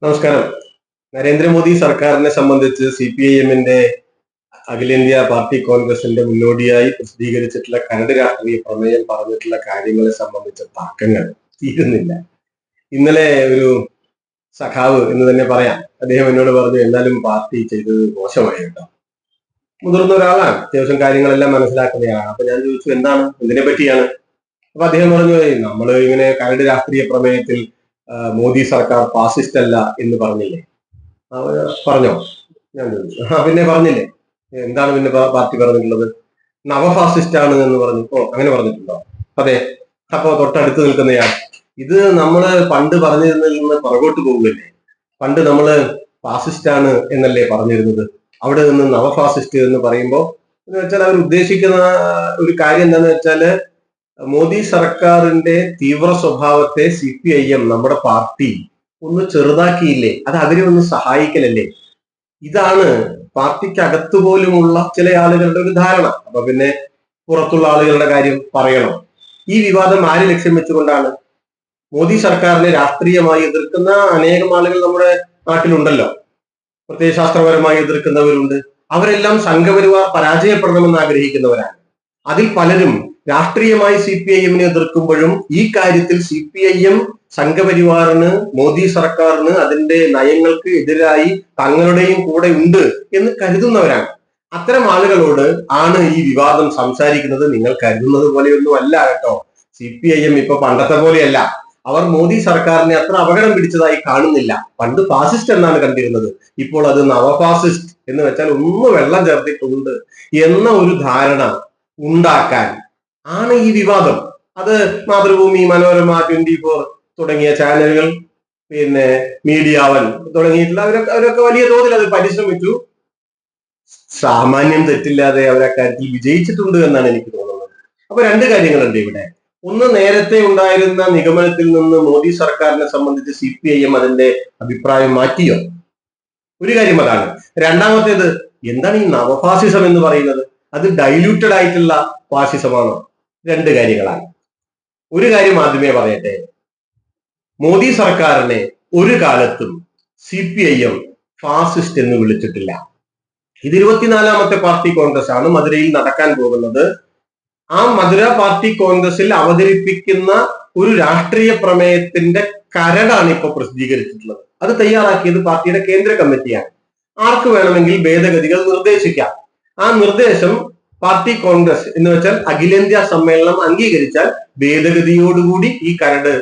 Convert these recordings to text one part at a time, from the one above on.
നമസ്കാരം. നരേന്ദ്രമോദി സർക്കാരിനെ സംബന്ധിച്ച് CPIM-ന്റെ അഖിലേന്ത്യാ പാർട്ടി കോൺഗ്രസിന്റെ മുന്നോടിയായി പ്രസിദ്ധീകരിച്ചിട്ടുള്ള കരട് രാഷ്ട്രീയ പ്രമേയം പറഞ്ഞിട്ടുള്ള കാര്യങ്ങളെ സംബന്ധിച്ച തർക്കങ്ങൾ തീരുന്നില്ല. ഇന്നലെ ഒരു സഖാവ് എന്ന് തന്നെ പറയാം, അദ്ദേഹം എന്നോട് പറഞ്ഞു, എന്നാലും പാർട്ടി ചെയ്തത് മോശമായി കേട്ടോ. മുതിർന്ന ഒരാളാണ്, അത്യാവശ്യം കാര്യങ്ങളെല്ലാം മനസ്സിലാക്കുന്നയാളാണ്. അപ്പൊ ഞാൻ ചോദിച്ചു, എന്താണ്, എന്തിനെ പറ്റിയാണ്? അപ്പൊ അദ്ദേഹം പറഞ്ഞു, നമ്മൾ ഇങ്ങനെ കരട് രാഷ്ട്രീയ പ്രമേയത്തിൽ മോദി സർക്കാർ ഫാസിസ്റ്റ് അല്ല എന്ന് പറഞ്ഞില്ലേ? പറഞ്ഞോ? ഞാൻ ചോദിച്ചു. പിന്നെ പറഞ്ഞില്ലേ? എന്താണ് പിന്നെ പാർട്ടി പറഞ്ഞിട്ടുള്ളത്? നവഫാസിസ്റ്റ് ആണ് എന്ന് പറഞ്ഞു. അങ്ങനെ പറഞ്ഞിട്ടുണ്ടോ? അതെ. അപ്പൊ തൊട്ടടുത്ത് നിൽക്കുന്നയാൾ, ഇത് നമ്മള് പണ്ട് പറഞ്ഞിരുന്നതിൽ നിന്ന് പുറകോട്ട് പോകുകയല്ലേ? പണ്ട് നമ്മള് ഫാസിസ്റ്റ് ആണ് എന്നല്ലേ പറഞ്ഞിരുന്നത്? അവിടെ നിന്ന് നവഫാസിസ്റ്റ് എന്ന് പറയുമ്പോൾ എന്ന് വെച്ചാൽ അവർ ഉദ്ദേശിക്കുന്ന ഒരു കാര്യം എന്താന്ന് വെച്ചാല്, മോദി സർക്കാരിന്റെ തീവ്ര സ്വഭാവത്തെ CPIM, നമ്മുടെ പാർട്ടി, ഒന്ന് ചെറുതാക്കിയില്ലേ? അത് അവരെ ഒന്ന് സഹായിക്കലല്ലേ? ഇതാണ് പാർട്ടിക്ക് അകത്തു പോലുമുള്ള ചില ആളുകളുടെ ഒരു ധാരണ. അപ്പൊ പിന്നെ പുറത്തുള്ള ആളുകളുടെ കാര്യം പറയണം. ഈ വിവാദം ആര് ലക്ഷ്യം വെച്ചുകൊണ്ടാണ്? മോദി സർക്കാരിനെ രാഷ്ട്രീയമായി എതിർക്കുന്ന അനേകം ആളുകൾ നമ്മുടെ നാട്ടിലുണ്ടല്ലോ. പ്രത്യയശാസ്ത്രപരമായി എതിർക്കുന്നവരുണ്ട്. അവരെല്ലാം സംഘപരിവാർ പരാജയപ്പെടണമെന്ന് ആഗ്രഹിക്കുന്നവരാണ്. അതിൽ പലരും രാഷ്ട്രീയമായി CPIM-നെ എതിർക്കുമ്പോഴും ഈ കാര്യത്തിൽ CPIM സംഘപരിവാറിന്, മോദി സർക്കാരിന്, അതിന്റെ നയങ്ങൾക്ക് എതിരായി തങ്ങളുടെയും കൂടെ ഉണ്ട് എന്ന് കരുതുന്നവരാണ്. അത്തരം ആളുകളോട് ആണ് ഈ വിവാദം സംസാരിക്കുന്നത്. നിങ്ങൾ കരുതുന്നത് പോലെയൊന്നും അല്ല കേട്ടോ. CPIM ഇപ്പൊ പണ്ടത്തെ പോലെയല്ല. അവർ മോദി സർക്കാരിനെ അത്ര അപകടം പിടിച്ചതായി കാണുന്നില്ല. പണ്ട് ഫാസിസ്റ്റ് എന്നാണ് കണ്ടിരുന്നത്. ഇപ്പോൾ അത് നവഫാസിസ്റ്റ് എന്ന് വെച്ചാൽ ഒന്ന് വെള്ളം ചേർത്തിട്ടുണ്ട് എന്ന ഒരു ധാരണ ഉണ്ടാക്കാൻ ആണ് ഈ വിവാദം. അത് മാതൃഭൂമി, മനോരമ, 24 തുടങ്ങിയ ചാനലുകൾ, പിന്നെ മീഡിയ വൺ തുടങ്ങിയിട്ടുള്ള അവരൊക്കെ വലിയ തോതിൽ അത് പരിശ്രമിച്ചു. സാമാന്യം തെറ്റില്ലാതെ അവരക്കാര്യത്തിൽ വിജയിച്ചിട്ടുണ്ട് എന്നാണ് എനിക്ക് തോന്നുന്നത്. അപ്പൊ രണ്ട് കാര്യങ്ങളുണ്ട് ഇവിടെ. ഒന്ന്, നേരത്തെ ഉണ്ടായിരുന്ന നിഗമനത്തിൽ നിന്ന് മോദി സർക്കാരിനെ സംബന്ധിച്ച് CPIM അതിന്റെ അഭിപ്രായം മാറ്റിയോ? ഒരു കാര്യം അതാണ്. രണ്ടാമത്തേത്, എന്താണ് ഈ നവഫാസിസം എന്ന് പറയുന്നത്? അത് ഡൈല്യൂട്ടഡ് ആയിട്ടുള്ള ഫാസിസമാണോ? രണ്ട് കാര്യങ്ങളാണ്. ഒരു കാര്യം ആദ്യമേ പറയട്ടെ. മോദി സർക്കാരിനെ ഒരു കാലത്തും CPIM ഫാസിസ്റ്റ് എന്ന് വിളിച്ചിട്ടില്ല. ഇത് 24ാമത്തെ പാർട്ടി കോൺഗ്രസ് ആണ് മധുരയിൽ നടക്കാൻ പോകുന്നത്. ആ മധുര പാർട്ടി കോൺഗ്രസിൽ അവതരിപ്പിക്കുന്ന ഒരു രാഷ്ട്രീയ പ്രമേയത്തിന്റെ കരടാണ് ഇപ്പൊ പ്രസിദ്ധീകരിച്ചിട്ടുള്ളത്. അത് തയ്യാറാക്കിയത് പാർട്ടിയുടെ കേന്ദ്ര കമ്മിറ്റിയാണ്. ആർക്ക് വേണമെങ്കിൽ ഭേദഗതികൾ നിർദ്ദേശിക്കാം. ആ നിർദ്ദേശം പാർട്ടി കോൺഗ്രസ് എന്ന് വെച്ചാൽ അഖിലേന്ത്യാ സമ്മേളനം അംഗീകരിച്ചാൽ ഭേദഗതിയോടുകൂടി ഈ കരട്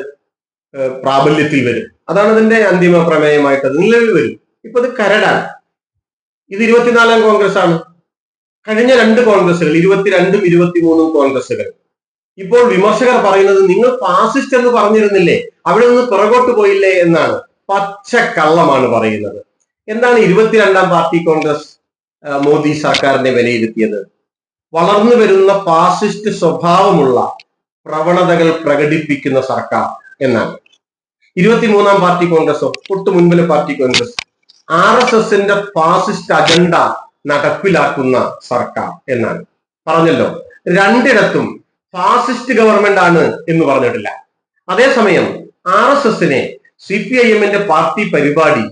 പ്രാബല്യത്തിൽ വരും. അതാണ് അതിന്റെ അന്തിമ പ്രമേയമായിട്ട് അത് നിലവിൽ വരും. ഇപ്പൊ അത് കരടാണ്. ഇത് 24ാം കോൺഗ്രസ് ആണ്. കഴിഞ്ഞ രണ്ട് കോൺഗ്രസുകൾ, 22ഉം 23ഉം കോൺഗ്രസുകൾ, ഇപ്പോൾ വിമർശകർ പറയുന്നത്, നിങ്ങൾ ഫാസിസ്റ്റ് എന്ന് പറഞ്ഞിരുന്നില്ലേ, അവിടെ നിന്ന് പുറകോട്ട് പോയില്ലേ എന്നാണ്. പച്ചക്കള്ളമാണ് പറയുന്നത്. എന്താണ് 22ാം പാർട്ടി കോൺഗ്രസ് മോദി സർക്കാരിനെ വിലയിരുത്തിയത്? വളർന്നു വരുന്ന ഫാസിസ്റ്റ് സ്വഭാവമുള്ള പ്രവണതകൾ പ്രകടിപ്പിക്കുന്ന സർക്കാർ എന്നാണ്. 23ാം പാർട്ടി കോൺഗ്രസോ, തൊട്ട് മുൻപിലെ പാർട്ടി കോൺഗ്രസ്, RSSന്റെ ഫാസിസ്റ്റ് അജണ്ട നടപ്പിലാക്കുന്ന സർക്കാർ എന്നാണ് പറഞ്ഞല്ലോ. രണ്ടിടത്തും ഫാസിസ്റ്റ് ഗവൺമെന്റ് ആണ് എന്ന് പറഞ്ഞിട്ടില്ല. അതേസമയം RSSനെ CPIM-ന്റെ പാർട്ടി പരിപാടി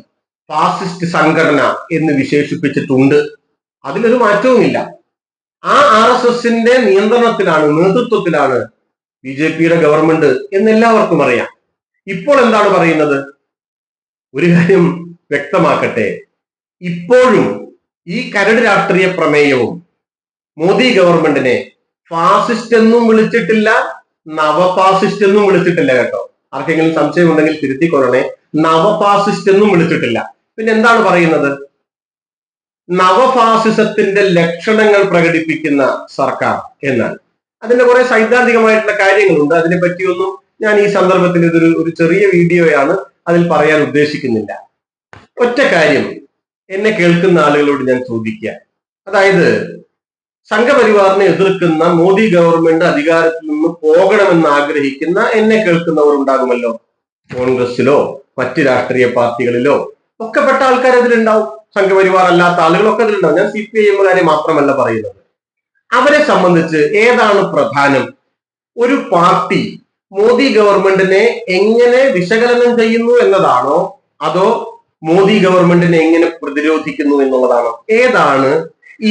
ഫാസിസ്റ്റ് സംഘടന എന്ന് വിശേഷിപ്പിച്ചിട്ടുണ്ട്. അതിലൊരു മാറ്റവുമില്ല. ആ RSSന്റെ നിയന്ത്രണത്തിലാണ്, നേതൃത്വത്തിലാണ് BJP-യുടെ ഗവൺമെന്റ് എന്നെല്ലാവർക്കും അറിയാം. ഇപ്പോൾ എന്താണ് പറയുന്നത്? ഒരു കാര്യം വ്യക്തമാക്കട്ടെ. ഇപ്പോഴും ഈ കരട് രാഷ്ട്രീയ പ്രമേയവും മോദി ഗവൺമെന്റിനെ ഫാസിസ്റ്റ് എന്നും വിളിച്ചിട്ടില്ല, നവഫാസിസ്റ്റ് എന്നും വിളിച്ചിട്ടില്ല കേട്ടോ. ആർക്കെങ്കിലും സംശയം ഉണ്ടെങ്കിൽ തിരുത്തിക്കൊള്ളണേ. നവഫാസിസ്റ്റ് എന്നും വിളിച്ചിട്ടില്ല. പിന്നെ എന്താണ് പറയുന്നത്? നവഫാസിസത്തിന്റെ ലക്ഷണങ്ങൾ പ്രകടിപ്പിക്കുന്ന സർക്കാർ എന്നാണ്. അതിന്റെ കുറെ സൈദ്ധാന്തികമായിട്ടുള്ള കാര്യങ്ങളുണ്ട്. അതിനെ പറ്റിയൊന്നും ഞാൻ ഈ സന്ദർഭത്തിൽ ഒരു ചെറിയ വീഡിയോയാണ്, അതിൽ പറയാൻ ഉദ്ദേശിക്കുന്നില്ല. ഒറ്റ കാര്യം എന്നെ കേൾക്കുന്ന ആളുകളോട് ഞാൻ ചോദിക്കുക. അതായത്, സംഘപരിവാറിനെ എതിർക്കുന്ന മോദി ഗവൺമെന്റ് അധികാരത്തിൽ നിന്ന് പോകണമെന്ന് ആഗ്രഹിക്കുന്ന എന്നെ കേൾക്കുന്നവർ ഉണ്ടാകുമല്ലോ. കോൺഗ്രസിലോ മറ്റ് രാഷ്ട്രീയ പാർട്ടികളിലോ ഒക്കെ പെട്ട ആൾക്കാർ അതിലുണ്ടാവും. സംഘപരിവാർ അല്ലാത്ത ആളുകളൊക്കെ അതിലുണ്ടാവും. ഞാൻ CPIM-കാരെ മാത്രമല്ല പറയുന്നത്. അവരെ സംബന്ധിച്ച് ഏതാണ് പ്രധാനം? ഒരു പാർട്ടി മോദി ഗവൺമെന്റിനെ എങ്ങനെ വിശകലനം ചെയ്യുന്നു എന്നതാണോ, അതോ മോദി ഗവൺമെന്റിനെ എങ്ങനെ പ്രതിരോധിക്കുന്നു എന്നുള്ളതാണ്. ഏതാണ്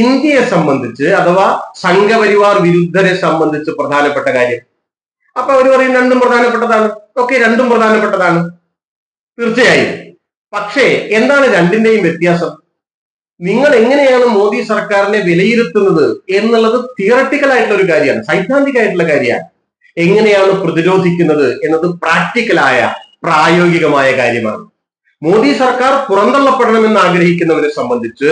ഇന്ത്യയെ സംബന്ധിച്ച് അഥവാ സംഘപരിവാർ വിരുദ്ധരെ സംബന്ധിച്ച് പ്രധാനപ്പെട്ട കാര്യം? അപ്പൊ അവർ പറയും രണ്ടും പ്രധാനപ്പെട്ടതാണ്. ഓക്കെ, രണ്ടും പ്രധാനപ്പെട്ടതാണ് തീർച്ചയായും. പക്ഷേ എന്താണ് രണ്ടിന്റെയും വ്യത്യാസം? നിങ്ങൾ എങ്ങനെയാണ് മോദി സർക്കാരിനെ വിലയിരുത്തുന്നത് എന്നുള്ളത് തിയറട്ടിക്കൽ ആയിട്ടുള്ള ഒരു കാര്യമാണ്, സൈദ്ധാന്തികമായിട്ടുള്ള കാര്യമാണ്. എങ്ങനെയാണ് പ്രതിരോധിക്കുന്നത് എന്നത് പ്രാക്ടിക്കലായ പ്രായോഗികമായ കാര്യമാണ്. മോദി സർക്കാർ പുറന്തള്ളപ്പെടണമെന്ന് ആഗ്രഹിക്കുന്നവരെ സംബന്ധിച്ച്,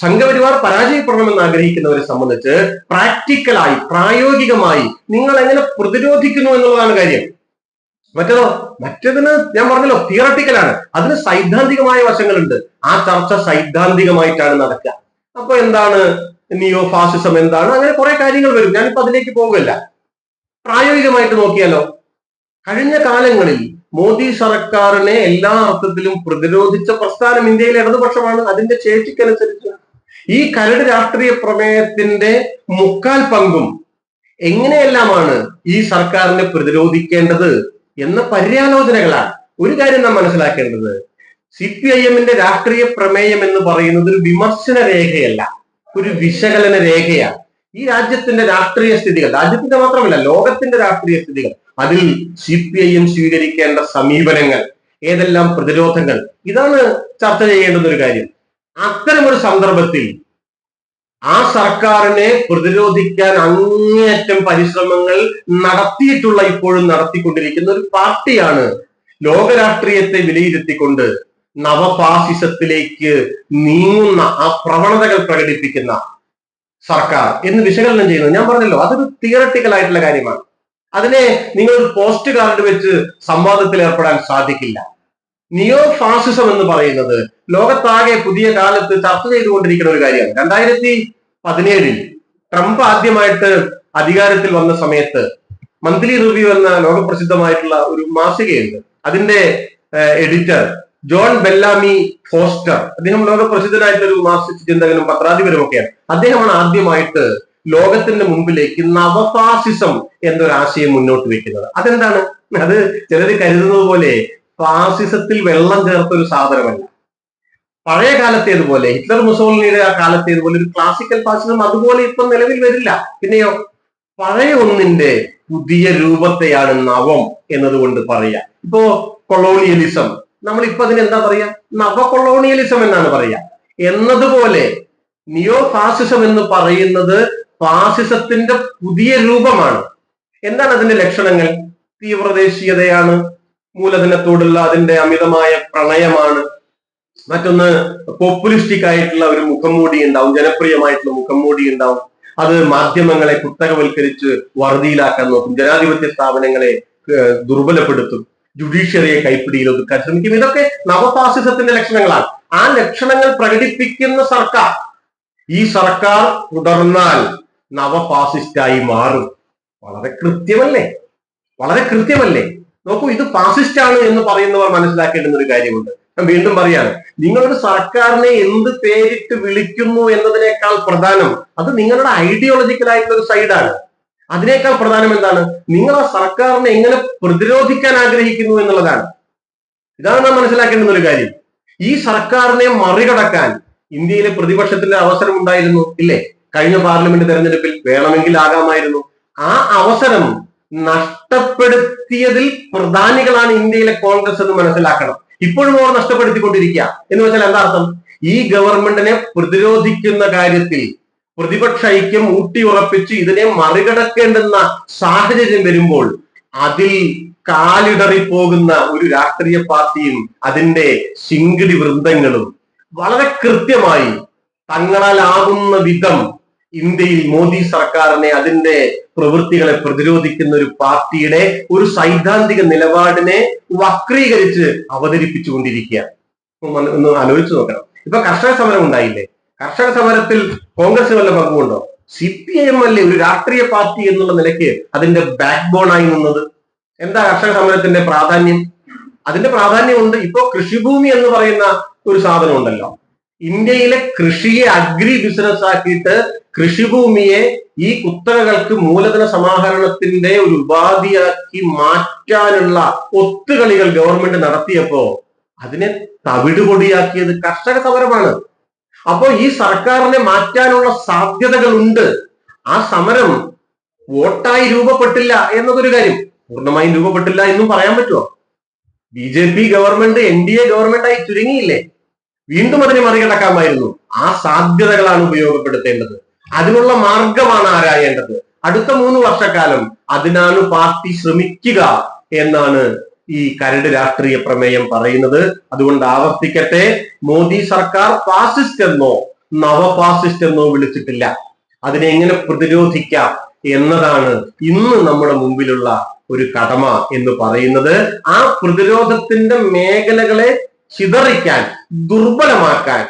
സംഘപരിവാർ പരാജയപ്പെടണമെന്ന് ആഗ്രഹിക്കുന്നവരെ സംബന്ധിച്ച് പ്രാക്ടിക്കലായി പ്രായോഗികമായി നിങ്ങൾ എങ്ങനെ പ്രതിരോധിക്കുന്നു എന്നുള്ളതാണ് കാര്യം. മറ്റേതിന് ഞാൻ പറഞ്ഞല്ലോ തിയറട്ടിക്കലാണ്, അതിന് സൈദ്ധാന്തികമായ വശങ്ങളുണ്ട്. ആ ചർച്ച സൈദ്ധാന്തികമായിട്ടാണ് നടക്കുക. അപ്പൊ എന്താണ് നിയോ ഫാസിസം, എന്താണ്, അങ്ങനെ കുറെ കാര്യങ്ങൾ വരും. ഞാനിപ്പോ അതിലേക്ക് പോകില്ല. പ്രായോഗികമായിട്ട് നോക്കിയാലോ, കഴിഞ്ഞ കാലങ്ങളിൽ മോദി സർക്കാരിനെ എല്ലാ അർത്ഥത്തിലും പ്രതിരോധിച്ച പ്രസ്ഥാനം ഇന്ത്യയിലെ ഇടതുപക്ഷമാണ്. അതിന്റെ ശേഷിക്കനുസരിച്ച് ഈ കരട് രാഷ്ട്രീയ പ്രമേയത്തിന്റെ മുക്കാൽ പങ്കും എങ്ങനെയെല്ലാമാണ് ഈ സർക്കാരിനെ പ്രതിരോധിക്കേണ്ടത് എന്ന പര്യാലോചനകളാണ്. ഒരു കാര്യം നാം മനസ്സിലാക്കേണ്ടത്, CPIM-ന്റെ രാഷ്ട്രീയ പ്രമേയം എന്ന് പറയുന്നത് ഒരു വിമർശന രേഖയല്ല, ഒരു വിശകലന രേഖയാണ്. ഈ രാജ്യത്തിന്റെ രാഷ്ട്രീയ സ്ഥിതികൾ, രാജ്യത്തിന്റെ മാത്രമല്ല ലോകത്തിന്റെ രാഷ്ട്രീയ സ്ഥിതികൾ, അതിൽ CPIM സ്വീകരിക്കേണ്ട സമീപനങ്ങൾ, ഏതെല്ലാം പ്രതിരോധങ്ങൾ, ഇതാണ് ചർച്ച ചെയ്യേണ്ടുന്ന ഒരു കാര്യം. അത്തരമൊരു സന്ദർഭത്തിൽ ആ സർക്കാരിനെ പ്രതിരോധിക്കാൻ അങ്ങേയറ്റം പരിശ്രമങ്ങൾ നടത്തിയിട്ടുള്ള, ഇപ്പോഴും നടത്തിക്കൊണ്ടിരിക്കുന്ന ഒരു പാർട്ടിയാണ് ലോക രാഷ്ട്രീയത്തെ വിലയിരുത്തിക്കൊണ്ട് നവഫാസിസത്തിലേക്ക് നീങ്ങുന്ന ആ പ്രവണതകൾ പ്രകടിപ്പിക്കുന്ന സർക്കാർ എന്ന് വിശകലനം ചെയ്യുന്നത്. ഞാൻ പറഞ്ഞല്ലോ, അതൊരു തിയറട്ടിക്കൽ ആയിട്ടുള്ള കാര്യമാണ്. അതിനെ നിങ്ങൾ പോസ്റ്റ് കാർഡ് വെച്ച് സംവാദത്തിൽ ഏർപ്പെടാൻ സാധിക്കില്ല. നിയോ ഫാസിസം എന്ന് പറയുന്നത് ലോകത്താകെ പുതിയ കാലത്ത് ചർച്ച ചെയ്തുകൊണ്ടിരിക്കുന്ന ഒരു കാര്യമാണ്. 2017 ട്രംപ് ആദ്യമായിട്ട് അധികാരത്തിൽ വന്ന സമയത്ത് മന്ത്ലി റിവ്യൂ എന്ന ലോകപ്രസിദ്ധമായിട്ടുള്ള ഒരു മാസികയുണ്ട്. അതിന്റെ എഡിറ്റർ ജോൺ ബെല്ലാമി ഫോസ്റ്റർ, അദ്ദേഹം ലോകപ്രസിദ്ധനായിട്ടുള്ള ഒരു മാർക്സിസ്റ്റ് ചിന്തകനും പത്രാധിപരും ഒക്കെയാണ്. അദ്ദേഹമാണ് ആദ്യമായിട്ട് ലോകത്തിന്റെ മുമ്പിലേക്ക് നവഫാസിസം എന്നൊരു ആശയം മുന്നോട്ട് വെക്കുന്നത്. അതെന്താണ്? അത് ചിലർ കരുതുന്നത് പോലെ ഫാസിസത്തിൽ വെള്ളം ചേർത്ത ഒരു സാധനമല്ല. പഴയ കാലത്തേതുപോലെ, ഹിറ്റ്ലർ മുസോളിനിയുടെ ആ കാലത്തേതുപോലെ ഒരു ക്ലാസിക്കൽ ഫാസിസം അതുപോലെ ഇപ്പൊ നിലവിൽ വരില്ല. പിന്നെയോ പഴയ ഒന്നിന്റെ പുതിയ രൂപത്തെയാണ് നവം എന്നതുകൊണ്ട് പറയാ. ഇപ്പോ കൊളോണിയലിസം, നമ്മളിപ്പോ അതിന് എന്താ പറയാ? നവ കൊളോണിയലിസം എന്നാണ് പറയാ. എന്നതുപോലെ നിയോ ഫാസിസം എന്ന് പറയുന്നത് ഫാസിസത്തിന്റെ പുതിയ രൂപമാണ്. എന്താണ് അതിന്റെ ലക്ഷണങ്ങൾ? തീവ്രദേശീയതയാണ്, മൂലധനത്തോടുള്ള അതിന്റെ അമിതമായ പ്രണയമാണ്, മറ്റൊന്ന് പോപ്പുലിസ്റ്റിക് ആയിട്ടുള്ള ഒരു മുഖംമൂടി ഉണ്ടാവും, ജനപ്രിയമായിട്ടുള്ള മുഖംമൂടി ഉണ്ടാവും. അത് മാധ്യമങ്ങളെ കുത്തകവൽക്കരിച്ച് വറുതിയിലാക്കാൻ നോക്കും, ജനാധിപത്യ സ്ഥാപനങ്ങളെ ദുർബലപ്പെടുത്തും, ജുഡീഷ്യറിയെ കൈപ്പിടിയിൽ ഒതുക്കാൻ ശ്രമിക്കും. ഇതൊക്കെ നവഫാസിസത്തിന്റെ ലക്ഷണങ്ങളാണ്. ആ ലക്ഷണങ്ങൾ പ്രകടിപ്പിക്കുന്ന സർക്കാർ, ഈ സർക്കാർ തുടർന്നാൽ നവഫാസിസ്റ്റായി മാറും. വളരെ കൃത്യമല്ലേ, വളരെ കൃത്യമല്ലേ? നോക്കൂ, ഇത് ഫാസിസ്റ്റ് ആണ് എന്ന് പറയുന്നവർ മനസ്സിലാക്കേണ്ടുന്ന ഒരു കാര്യമുണ്ട്. ഞാൻ വീണ്ടും പറയാണ്, നിങ്ങളുടെ സർക്കാരിനെ എന്ത് പേരിട്ട് വിളിക്കുന്നു എന്നതിനേക്കാൾ പ്രധാനം അത് നിങ്ങളുടെ ഐഡിയോളജിക്കൽ ആയിട്ടുള്ള ഒരു സൈഡാണ്. അതിനേക്കാൾ പ്രധാനം എന്താണ്? നിങ്ങൾ ആ സർക്കാരിനെ എങ്ങനെ പ്രതിരോധിക്കാൻ ആഗ്രഹിക്കുന്നു എന്നുള്ളതാണ്. ഇതാണ് നാം മനസ്സിലാക്കേണ്ടുന്ന ഒരു കാര്യം. ഈ സർക്കാരിനെ മറികടക്കാൻ ഇന്ത്യയിലെ പ്രതിപക്ഷത്തിന്റെ അവസരം ഉണ്ടായിരുന്നു, ഇല്ലേ? കഴിഞ്ഞ പാർലമെന്റ് തെരഞ്ഞെടുപ്പിൽ വേണമെങ്കിൽ ആകാമായിരുന്നു. ആ അവസരം നഷ്ടപ്പെടുത്തിയതിൽ പ്രധാനികളാണ് ഇന്ത്യയിലെ കോൺഗ്രസ് എന്ന് മനസ്സിലാക്കണം. ഇപ്പോഴും അവർ നഷ്ടപ്പെടുത്തിക്കൊണ്ടിരിക്കുക. എന്ന് വെച്ചാൽ എന്താ അർത്ഥം? ഈ ഗവൺമെന്റിനെ പ്രതിരോധിക്കുന്ന കാര്യത്തിൽ പ്രതിപക്ഷ ഐക്യം ഊട്ടിയുറപ്പിച്ച് ഇതിനെ മറികടക്കേണ്ടുന്ന സാഹചര്യം വരുമ്പോൾ അതിൽ കാലിടറിപ്പോകുന്ന ഒരു രാഷ്ട്രീയ പാർട്ടിയും അതിന്റെ ശിങ്കിടി വൃന്ദങ്ങളും വളരെ കൃത്യമായി തങ്ങളാലാകുന്ന വിധം ഇന്ത്യയിൽ മോദി സർക്കാരിനെ, അതിന്റെ പ്രവൃത്തികളെ പ്രതിരോധിക്കുന്ന ഒരു പാർട്ടിയുടെ ഒരു സൈദ്ധാന്തിക നിലപാടിനെ വക്രീകരിച്ച് അവതരിപ്പിച്ചുകൊണ്ടിരിക്കുകയാണ്. ഒന്ന് ആലോചിച്ച് നോക്കണം. ഇപ്പൊ കർഷക സമരം ഉണ്ടായില്ലേ? കർഷക സമരത്തിൽ കോൺഗ്രസ് വല്ല പങ്കുണ്ടോ? CPIM അല്ലേ ഒരു രാഷ്ട്രീയ പാർട്ടി എന്നുള്ള നിലയ്ക്ക് അതിന്റെ ബാക്ക് ബോണായി നിന്നത്? എന്താ കർഷക സമരത്തിന്റെ പ്രാധാന്യം? അതിന്റെ പ്രാധാന്യമുണ്ട്. ഇപ്പോ കൃഷിഭൂമി എന്ന് പറയുന്ന ഒരു സാധനം ഉണ്ടല്ലോ. ഇന്ത്യയിലെ കൃഷിയെ അഗ്രി ബിസിനസ് ആക്കിയിട്ട് കൃഷിഭൂമിയെ ഈ കുത്തകകൾക്ക് മൂലധന സമാഹരണത്തിന്റെ ഒരു ഉപാധിയാക്കി മാറ്റാനുള്ള ഒത്തുകളികൾ ഗവൺമെന്റ് നടത്തിയപ്പോ അതിനെ തവിടുപൊടിയാക്കിയത് കർഷക സമരമാണ്. അപ്പോ ഈ സർക്കാരിനെ മാറ്റാനുള്ള സാധ്യതകളുണ്ട്. ആ സമരം വോട്ടായി രൂപപ്പെട്ടില്ല എന്നതൊരു കാര്യം. പൂർണ്ണമായും രൂപപ്പെട്ടില്ല എന്നും പറയാൻ പറ്റുമോ? BJP government NDA ഗവൺമെന്റായി ചുരുങ്ങിയില്ലേ? വീണ്ടും അതിനെ മറികടക്കാമായിരുന്നു. ആ സാധ്യതകളാണ് ഉപയോഗപ്പെടുത്തേണ്ടത്. അതിനുള്ള മാർഗമാണ് ആരായേണ്ടത്. അടുത്ത 3 വർഷക്കാലം അതിനാണ് പാർട്ടി ശ്രമിക്കുക എന്നാണ് ഈ കരട് രാഷ്ട്രീയ പ്രമേയം പറയുന്നത്. അതുകൊണ്ട് ആവർത്തിക്കട്ടെ, മോദി സർക്കാർ ഫാസിസ്റ്റ് എന്നോ നവഫാസിസ്റ്റ് എന്നോ വിളിച്ചിട്ടില്ല. അതിനെ എങ്ങനെ പ്രതിരോധിക്കാം എന്നതാണ് ഇന്ന് നമ്മുടെ മുമ്പിലുള്ള ഒരു കടമ എന്ന് പറയുന്നത്. ആ പ്രതിരോധത്തിന്റെ മേഖലകളെ ചിതറിക്കാൻ, ദുർബലമാക്കാൻ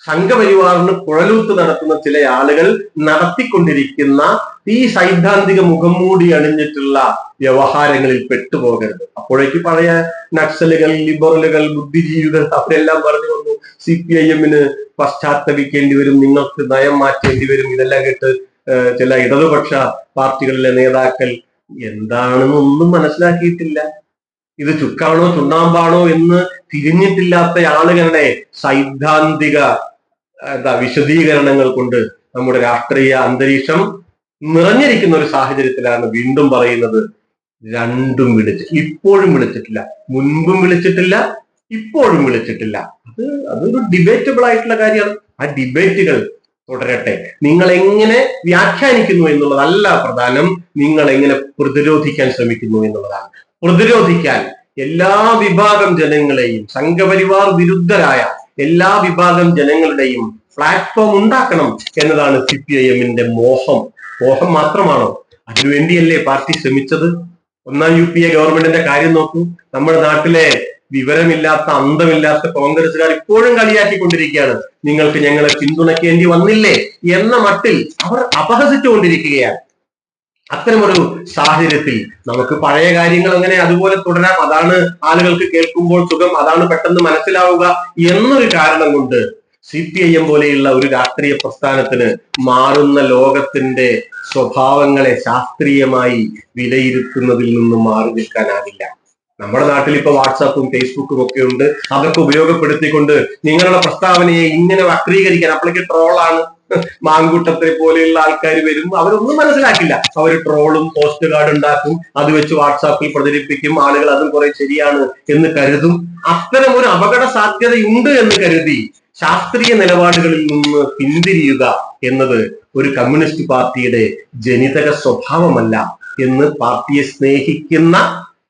സംഘപരിവാറിന് കുഴലൂത്ത് നടത്തുന്ന ചില ആളുകൾ നടത്തിക്കൊണ്ടിരിക്കുന്ന ഈ സൈദ്ധാന്തിക മുഖം മൂടി അണിഞ്ഞിട്ടുള്ള വ്യവഹാരങ്ങളിൽ പെട്ടുപോകരുത്. അപ്പോഴേക്ക് പഴയ നക്സലുകൾ, ലിബറലുകൾ, ബുദ്ധിജീവികൾ അവരെല്ലാം പറഞ്ഞു വന്നു, CPIM-ന് പശ്ചാത്തപിക്കേണ്ടി വരും, നിങ്ങൾക്ക് നയം മാറ്റേണ്ടി വരും. ഇതെല്ലാം കേട്ട് ചില ഇടതുപക്ഷ പാർട്ടികളിലെ നേതാക്കൾ എന്താണെന്നൊന്നും മനസ്സിലാക്കിയിട്ടില്ല. ഇത് ചുക്കാണോ ചുണ്ണാമ്പാണോ എന്ന് തിരിഞ്ഞിട്ടില്ലാത്ത ആളുകളുടെ സൈദ്ധാന്തിക വിശദീകരണങ്ങൾ കൊണ്ട് നമ്മുടെ രാഷ്ട്രീയ അന്തരീക്ഷം നിറഞ്ഞിരിക്കുന്ന ഒരു സാഹചര്യത്തിലാണ് വീണ്ടും പറയുന്നത്, രണ്ടും ഇപ്പോഴും വിളിച്ചിട്ടില്ല, മുൻപും വിളിച്ചിട്ടില്ല, ഇപ്പോഴും വിളിച്ചിട്ടില്ല. അതൊരു ഡിബേറ്റബിൾ ആയിട്ടുള്ള കാര്യമാണ്. ആ ഡിബേറ്റുകൾ തുടരട്ടെ. നിങ്ങൾ എങ്ങനെ വ്യാഖ്യാനിക്കുന്നു എന്നുള്ളതല്ല പ്രധാനം, നിങ്ങൾ എങ്ങനെ പ്രതിരോധിക്കാൻ ശ്രമിക്കുന്നു എന്നുള്ളതാണ്. പ്രതിരോധിക്കാൻ എല്ലാ വിഭാഗം ജനങ്ങളെയും, സംഘപരിവാർ വിരുദ്ധരായ എല്ലാ വിഭാഗം ജനങ്ങളുടെയും പ്ലാറ്റ്ഫോം ഉണ്ടാക്കണം എന്നതാണ് CPIM-ന്റെ മോഹം. മോഹം മാത്രമാണോ? അതിനുവേണ്ടിയല്ലേ പാർട്ടി ശ്രമിച്ചത്? 1ാം UPA ഗവൺമെന്റിന്റെ കാര്യം നോക്കൂ. നമ്മുടെ നാട്ടിലെ വിവരമില്ലാത്ത, അന്തമില്ലാത്ത കോൺഗ്രസുകാർ ഇപ്പോഴും കളിയാക്കിക്കൊണ്ടിരിക്കുകയാണ്. നിങ്ങൾക്ക് ഞങ്ങളെ പിന്തുണയ്ക്കേണ്ടി വന്നില്ലേ എന്ന മട്ടിൽ അവർ അപഹസിച്ചുകൊണ്ടിരിക്കുകയാണ്. അത്തരമൊരു സാഹചര്യത്തിൽ നമുക്ക് പഴയ കാര്യങ്ങൾ അങ്ങനെ അതുപോലെ തുടരാം. അതാണ് ആളുകൾക്ക് കേൾക്കുമ്പോൾ സുഖം, അതാണ് പെട്ടെന്ന് മനസ്സിലാവുക എന്നൊരു കാരണം കൊണ്ട് CPIM പോലെയുള്ള ഒരു രാഷ്ട്രീയ പ്രസ്ഥാനത്തിന് മാറുന്ന ലോകത്തിന്റെ സ്വഭാവങ്ങളെ ശാസ്ത്രീയമായി വിലയിരുത്തുന്നതിൽ നിന്നും മാറി നിൽക്കാനാവില്ല. നമ്മുടെ നാട്ടിൽ ഇപ്പൊ വാട്സാപ്പും ഫേസ്ബുക്കും ഒക്കെ ഉണ്ട്. അതൊക്കെ ഉപയോഗപ്പെടുത്തിക്കൊണ്ട് നിങ്ങളുടെ പ്രസ്താവനയെ ഇങ്ങനെ വക്രീകരിക്കാൻ, അപ്പോഴേക്ക് ട്രോളാണ്, മാങ്കൂട്ടത്തെ പോലെയുള്ള ആൾക്കാർ വരും, അവരൊന്നും മനസ്സിലാക്കില്ല. അവർ ട്രോളും പോസ്റ്റ് കാർഡ് ഉണ്ടാക്കും, അത് വെച്ച് വാട്സാപ്പിൽ പ്രചരിപ്പിക്കും. ആളുകൾ അതും കുറെ ശരിയാണ് എന്ന് കരുതും. അത്തരം ഒരു അപകട സാധ്യതയുണ്ട് എന്ന് കരുതി ശാസ്ത്രീയ നിലപാടുകളിൽ നിന്ന് പിന്തിരിയുക എന്നത് ഒരു കമ്മ്യൂണിസ്റ്റ് പാർട്ടിയുടെ ജനിതക സ്വഭാവമല്ല എന്ന് പാർട്ടിയെ സ്നേഹിക്കുന്ന,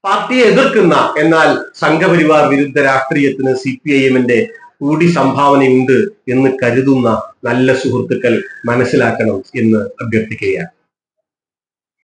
പാർട്ടിയെ എതിർക്കുന്ന, എന്നാൽ സംഘപരിവാർ വിരുദ്ധ രാഷ്ട്രീയത്തിന് CPIM-ന്റെ കൂടി സംഭാവനയുണ്ട് എന്ന് കരുതുന്ന നല്ല സുഹൃത്തുക്കൾ മനസ്സിലാക്കണം എന്ന് അഭ്യർത്ഥിക്കുകയാണ്.